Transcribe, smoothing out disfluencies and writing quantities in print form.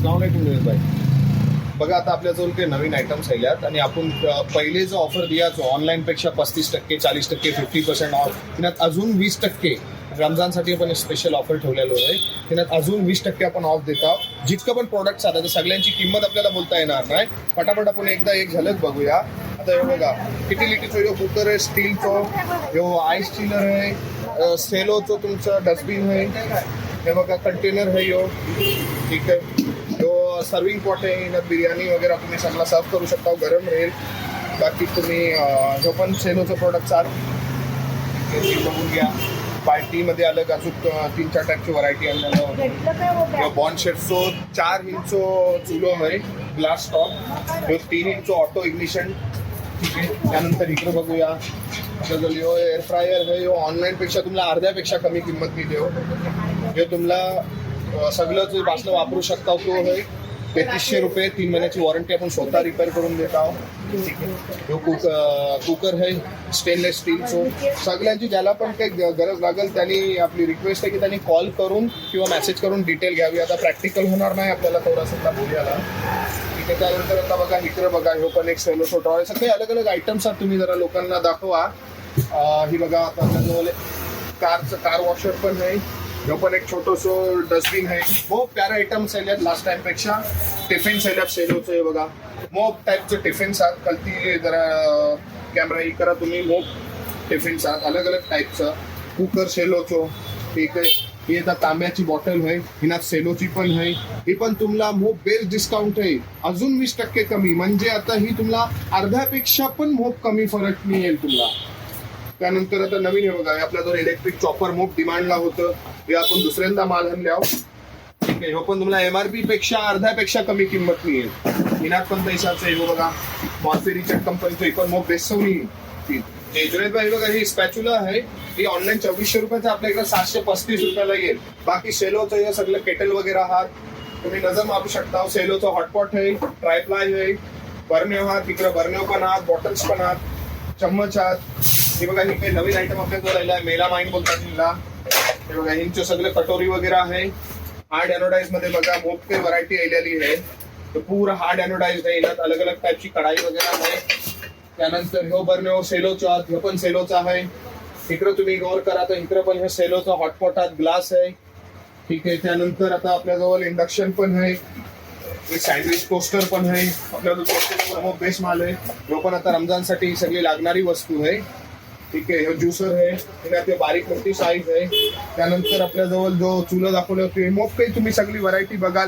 अस्सलाम वालेकुम निलेश भाई. बघा आता आपल्याजवळ काही नवीन आयटम्स आल्यात आणि आपण पहिले जो ऑफर दियाचो ऑनलाईन पेक्षा 35%, 40%, 50% ऑफ, त्यात अजून 20% रमजानसाठी आपण स्पेशल ऑफर ठेवलेलो आहे. त्यात अजून 20% आपण ऑफ देतो. जितकं पण प्रोडक्ट्स आता सगळ्यांची किंमत आपल्याला बोलता येणार नाही. फटाफट आपण एकदा एक झलक बघूया. आता हे बघा किती लिटरचा यो कुकर आहे, स्टीलचो यो आईस चिलर आहे, सेलोचो तुमचं डस्टबिन आहे, हे बघा कंटेनर आहे यो, ठीक आहे. जो सर्विंग पॉट आहे, यात बिर्याणी वगैरे तुम्ही सगळं सर्व करू शकता, गरम राहील. बाकी तुम्ही जो पण सेलोचं प्रोडक्ट आहात बघून घ्या. पार्टीमध्ये अलग अजून 3-4 टाईपची व्हरायटी आणलेलं. बॉन्ड शेफचो 4 इंचो चुलो आहे, ग्लास टॉप, 3 इंचो ऑटो इग्निशन, ठीक आहे. त्यानंतर इकडे बघूया आपल्याजवळ यो एअर फ्रायर आहे. यो ऑनलाईनपेक्षा तुम्हाला अर्ध्यापेक्षा कमी किंमत मी देऊ. हे तुम्हाला सगळं जे बासलं वापरू शकता तो आहे 3300 रुपये. 3 महिन्याची वॉरंटी आपण स्वतः रिपेअर करून देत आहोत. जो कुकर आहे स्टेनलेस स्टीलचो. सगळ्यांची ज्याला पण काही गरज लागेल त्यांनी आपली रिक्वेस्ट आहे की त्यांनी कॉल करून किंवा मेसेज करून डिटेल घ्यावी. आता प्रॅक्टिकल होणार नाही आपल्याला थोडासा बोलूयाला, ठीक आहे. त्यानंतर आता बघा इकडे बघा हे पण एक सेलो छोटा आहे. सगळे अलग अलग आयटम्स आहेत, तुम्ही जरा लोकांना दाखवा. ही बघा आता आपल्याजवळ कार वॉशर पण आहे. जो पण एक छोटोसो डस्टबिन आहे. बहुत प्यारे आयटम्स आहेत लास्ट टाइम पेक्षा. टिफिन सेटअप सेलोचं आहे बघा. मोप टाईपचे टिफिन्स आहेत. कलती जरा कॅमेरा ही करा तुम्ही. मोप टिफिन्स आहेत अलग अलग टाईपचं. कुकर सेलोचो, ठीक आहे. ही आता तांब्याची बॉटल आहे, हिनात सेलोची पण आहे. ही पण तुम्हाला मोप बेस्ट डिस्काउंट आहे, अजून 20% कमी. म्हणजे आता ही तुम्हाला अर्ध्यापेक्षा पण मोप कमी फरक मिळेल तुम्हाला. त्यानंतर आता नवीन आहे बघा आपल्याजवळ इलेक्ट्रिक चॉपर मोप डिमांडला होतं, हे आपण दुसऱ्यांदा माल आणले आहोत, ठीक आहे. हे पण तुम्हाला एमआरपी पेक्षा अर्ध्यापेक्षा कमी किंमत मिळेल. हिनात पण पैशाचं आहे बघा. मॉर्फेरीच्या कंपनीचं हे पण मोप बेसवली. जुनेद भाई बघा ही स्पॅच्युला आहे. ही ऑनलाईन 2400 रुपयाचं आपल्याकडे 735 रुपयाला येईल. बाकी सेलोचं हे सगळं केटल वगैरे आहात, तुम्ही नजर मारू शकता. सेलोचं हॉटपॉट आहे, ट्रायप्लाय आहे, बर्न्यो आहात, तिकडे बर्न्यो पण आहात, बॉटल्स पण आहात, चम्मच आहात. हे बघा ही काही नवीन आयटम आपल्याकडे राहिला आहे, मेला माईन बोलतात हिला. हे बघा हिंचे सगळे कटोरी वगैरे आहे. हार्ड एनोडाइज मध्ये बघा मोप काही व्हरायटी आलेली आहे. तर पूर्ण हार्ड एनोडाइज आहे. यात अलग अलग टाईपची कढाई वगैरे आहे. त्यानंतर ह्यो बर्न्यो सेलोचा आहात, ह्यो पण सेलोचा आहे. इकडं तुम्ही गौर करा तर इकडं पण हे सेलोचा हॉटपॉट आहात, ग्लास आहे, ठीक आहे. त्यानंतर आता आपल्याजवळ इंडक्शन पण आहे, सँडविच टोस्टर पण आहे. आपल्याजवळ टोस्टर बेस्ट माल आहे. ह्यो पण आता रमजानसाठी ही सगळी लागणारी वस्तू आहे, ठीक आहे. हे ज्युसर आहे, त्यात बारीक मोठी साईज आहे. त्यानंतर आपल्याजवळ जो चुलं दाखवलं ते मोप काही तुम्ही सगळी व्हरायटी बघाल.